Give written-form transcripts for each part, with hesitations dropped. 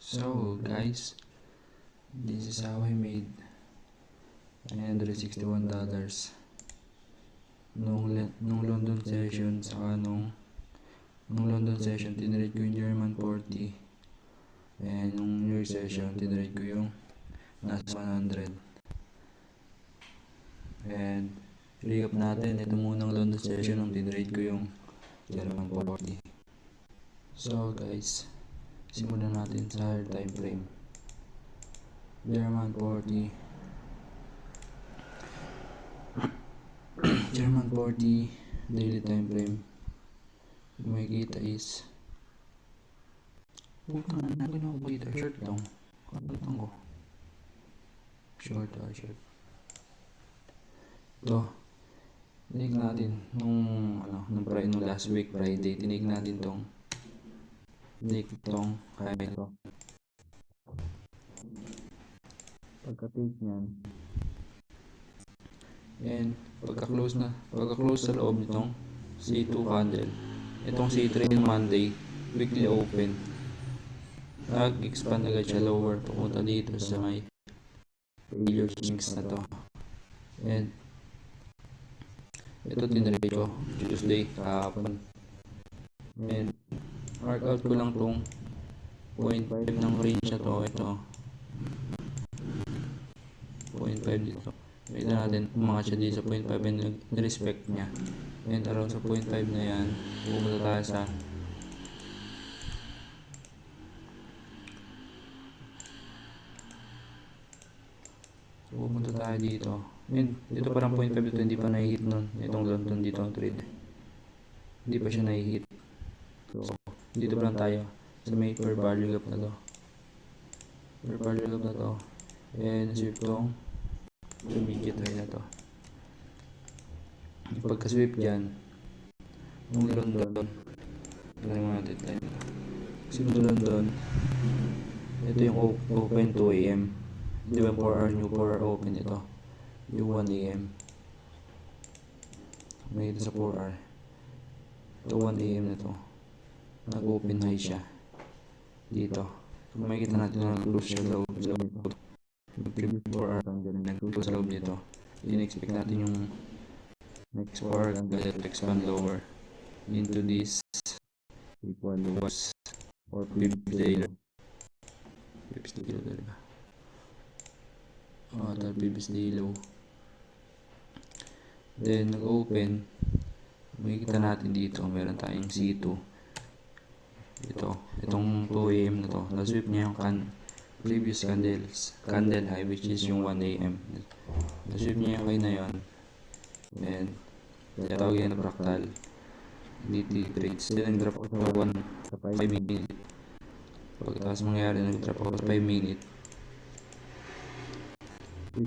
So guys, this is how I made $961 nung London session, saka nung London session tinrade ko yung German 40, and nung New York session tinrade ko yung nasa 100. And recap natin, ito munang London session nung tinrade ko yung German 40. So guys, simulan natin sa higher time frame. German 40 daily time frame. Yung makikita is short lang. Kalimutan ko. Short. Ito. Tinig natin nung last week Friday, tinig natin tong kaya ito. Pagka-take niyan, and pagka-close sa loob nitong C2 candle, itong C3 Monday, weekly open, nag-expand agad siya lower, pumunta dito sa may failure chinks na to. And ito tinrade ko Tuesday kahapon, and mark out ko lang tong 0.5 ng range na to. Ito 0.5 dito. Wait natin, umangat siya dito sa 0.5 and nag-respect niya. And around sa 0.5 na yan, pumunta tayo dito. And dito parang 0.5 dito, hindi pa nahihit nun. Itong London dito ang trade. Hindi pa siya nahihit. So, dito pa lang tayo sa may per value gap na to. And sweep tong immediate high na to. Pagka-sweep dyan, nung London, ito yung open 2 AM. Di ba 4 hour new 4 hour open ito? Yung 1 AM. May ito sa 4 hour. Ito 1 AM na to. Nag-open high siya. Dito. Kung makikita natin na nag-close siya sa loob ito. Yung 4 hour hanggang nag-close sa loob dito. In-expect natin yung next 4 hour hanggang expand lower into this equal lows or previous day low. Previous day low. Then nag-open, makikita natin dito meron tayong C2. Itong 2 AM na to, na-sweep niya yung previous candle high, which is yung 1 AM. Na-sweep niya yung high na yun, and tawag yan na fractal DT trades. Then nag-drop ako sa 5 minute. Pagkatapos mangyari, nag-drop ako sa 5 minute,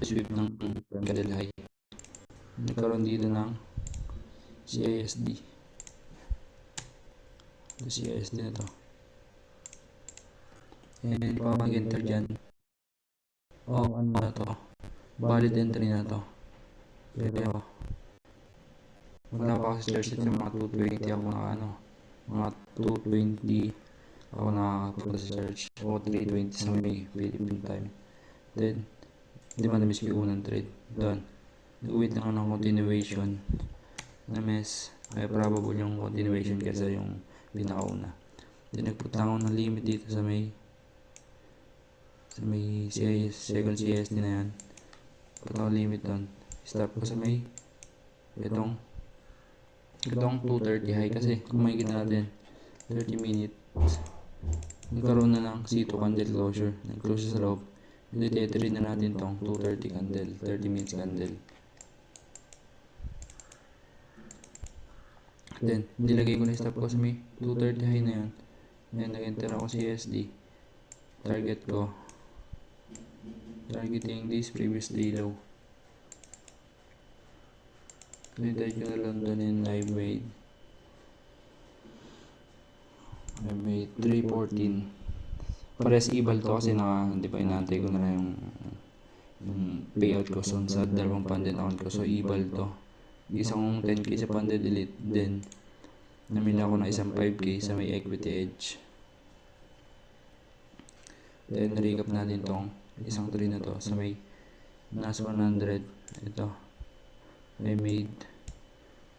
sweep ng candle high. Nagkaroon dito ng CISD. Ito CISD na to. And pag-enter dyan, ano na to, valid entry na to. Pero wala pa ako sa search ito, mga 220 ako mga 220 ako nakapunta sa search, o 320 sa may Philippine time. Then hindi man na-miss yung unang trade doon. Nag-wait lang ako ng continuation na mess, kaya probable yung continuation kaysa yung pinakauna. Then nagpunta ako ng limit dito sa may second CSD na yan. Punta ako limit doon. Stop ko sa may itong 230 high, kasi kung makikita natin 30 minutes nagkaroon na ng C2 candle closure. Nag-close sa loob. Hindi, i-trade na natin tong 230 candle, 30 minutes candle. Then nilagay ko na stop ko sa may 230 high na yan. Then nag-enter ako sa CSD. Targeting this previous day low. Nitay ko na London in live weight. I made 314. Pares ibal to kasi hindi pa inantay ko na yung payout ko sa dalawang funded account ko. So ibal to. Isang 10k sa funded elite. Then namili ako ng isang 5k sa may equity edge. Then recap natin tong isang trade na to sa may NAS 100. Ito I made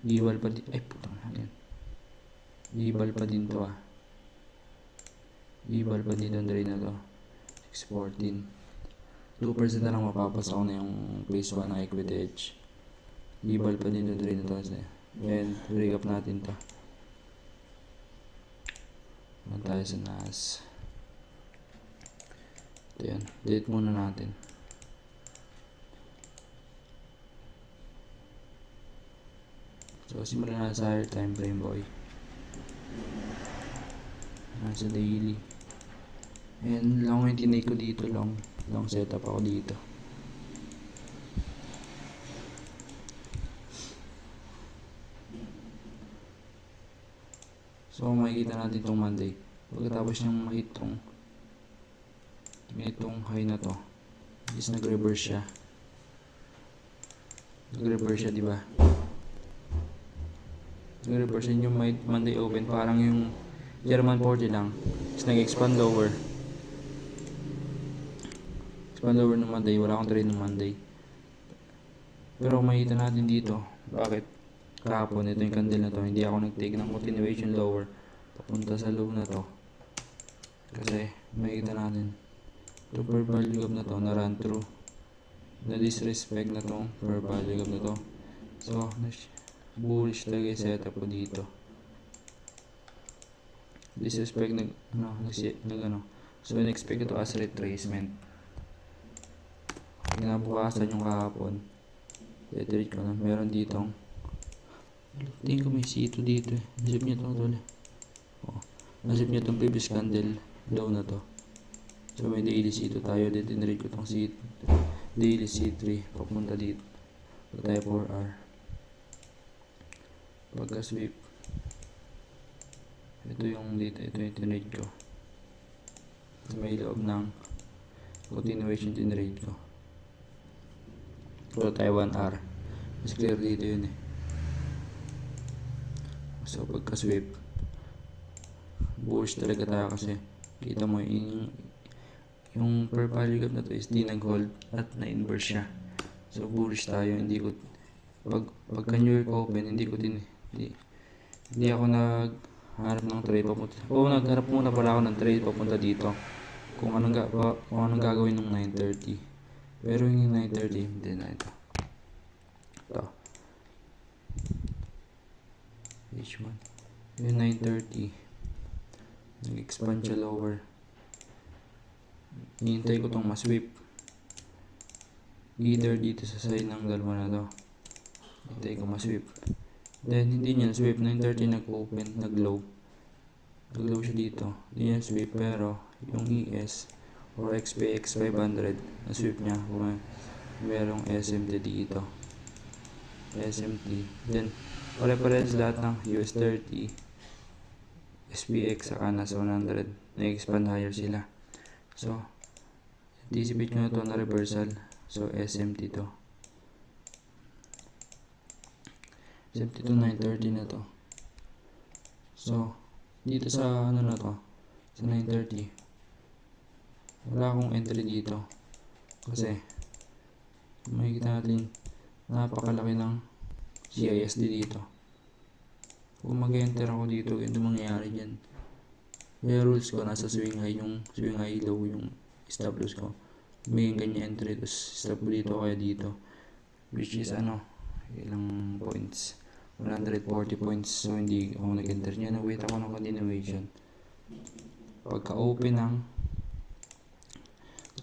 Giwal pa din. Ay putang yan. Giwal pa din to Giwal pa din tong trade na to. 614. 2% na lang mapapasok na yung phase 1 ng equity edge. Giwal pa din tong trade na to. And recap natin to. Naman tayo sa NAS. Ito yan. Delete muna natin. So, simulan na sa higher time frame, boy. Nasa daily. And long yung tinake ko dito, long setup ako dito. So, makikita natin itong Monday. Pagkatapos niyang makitong high na to, is nag-reverse siya. Diba? Nag-reverse yung Monday open, parang yung German 40 lang. Is nag-expand lower. Expand lower ng Monday, wala akong trade ng Monday. Pero makikita natin dito, bakit kahapon ito yung candle na to, hindi ako nag-take ng continuation lower papunta sa low na to. Kasi makikita natin ito per value gap na to na run through, na disrespect na tong per value gap na to. So bullish talaga yung setup ko dito. Disrespect so in-expect ito as retracement. Kinabukasan yung kahapon, i-trade ko na meron ditong, tingin ko may C2 dito nasip niya itong nasip niya itong previous candle low na to. So may daily C2 tayo, dito in-trade ko itong daily C3 papunta dito. So tayo 4R. Pagka sweep, ito yung tinrade ko. So may loob ng continuation tinrade ko. So tayo 1R. Mas clear dito yun So pagka sweep, bullish talaga tayo kasi kita mo yung per value gap na to is di nag-hold at na-inverse siya. So bullish tayo, hindi ko pagka New York open, hindi ako nagharap ng trade papunta. Nagharap muna pala ako ng trade papunta dito. Kung anong gagawin ng 9:30. Pero yung 9:30, hindi na ito. H1. Yung 9:30. Nag-expand siya lower. Hihintay ko itong ma-sweep. Either dito sa side ng dalawa na to. Hintay ko ma-sweep. Then hindi niya na-sweep. 9:30 nag-open, nag-low. Nag-low siya dito. Hindi niya sweep pero yung ES or XPX 500 na-sweep niya. Kung merong SMT dito. SMT. Then pare-parehas lahat ng US 30, SPX saka nasa 100. Na-expand higher sila. So anticipate nyo na ito na reversal. So SMT to. SMT to 9:30 na to. So dito sa na to, sa 9:30, wala akong entry dito. Kasi makikita natin napakalaki ng CISD dito. Kung mag-enter ako dito, ganito mangyayari dyan. Kaya rules ko, nasa swing high low yung stop loss ko. May ganyan entry, tapos stop ko dito kaya dito. Which is ilang points? 140 points. So hindi ako nag-enter niya. Wait ako ng continuation. Pagka open ng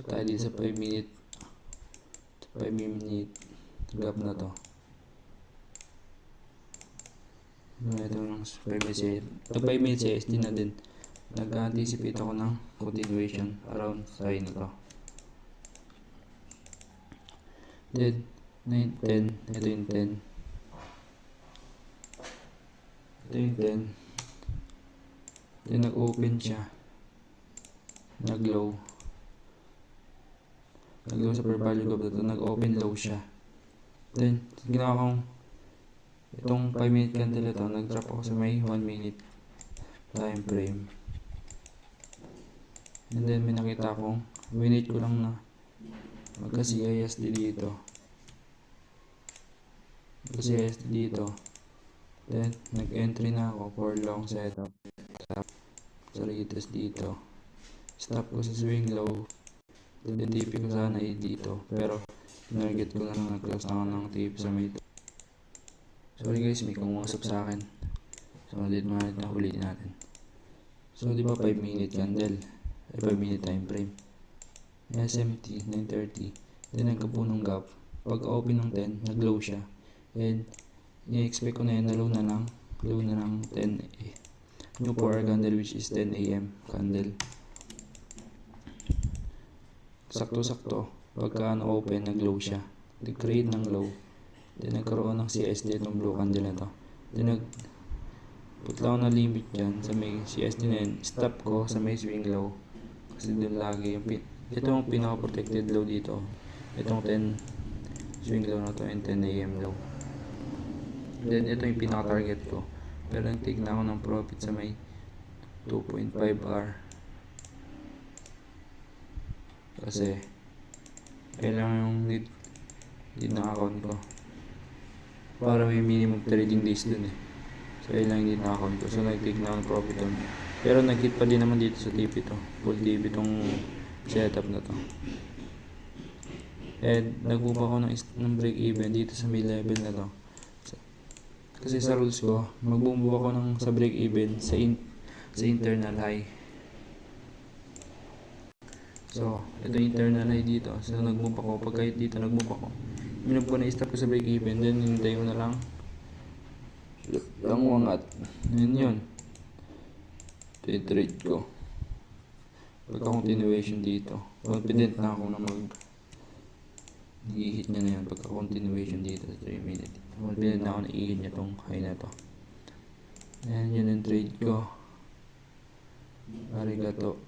tayo dito sa 5 minute gap na to. Ito ng 5 minutes CSD na din. Nag-anticipate ako ng continuation around sa na to. Then 9, 10. Ito yung 10. Then nag-open siya. Nag-low sa per value gap na to. Nag-open low siya. Then ginawa kong itong 5 minute candle ito, nag-drop ako sa may 1 minute time frame. And then may nakita akong winit ko lang na magka-CISD dito. Magka-CISD dito. Then nag-entry na ako for long setup. Sa retest dito. Stop ko sa swing low. Then TP ko sana dito. Pero target ko na lang nag-close ako ng TP sa may. Sorry guys, may kumusap sa akin. So ulit na ulitin natin. So di ba 5 minute candle? 5 minute time frame. SMT 9:30. Then nagkapunong gap. Pag open ng 10, nag-low siya. And i-expect ko na yun na low na ng 10 yung 4 candle which is 10 AM candle. Sakto-sakto. Pagka open, nag-low siya. Nag-create ng low. Then nagkaroon ng CSD itong blue candle na to. Then putla ko na limit dyan sa may CSD na yun. Stop ko sa may swing low. Kasi doon lagi yung itong pinaka-protected low dito. Itong 10 swing low na to and 10 AM low. Then ito yung pinaka-target ko. Pero nag-take na ako ng profit sa may 2.5 R. Kasi kailangan yung lead na account ko. Para may minimum trading days dun eh. So kailangan yung lead na account ko. So nag-take na ako ng profit dun. Pero nag-hit pa din naman dito sa TP to. Full TP tong setup na to. And nag-move ako ng break even dito sa may level na to. Kasi sa rules ko, mag-move ako sa break even sa internal high. So, ito yung internal high dito. So, nag-move ako. Pag kahit dito, nag-move ako. Minove ko na i-stop ko sa break even. Then, hinintay ko na lang umangat. Yun. Ito yung trade ko. Pagka-continuation dito. Confident na ako na i-hit niya na yun. Pagka-continuation dito sa 3 minute. Confident na ako na i-hit niya tong high na to. And yun yung trade ko. Arigato.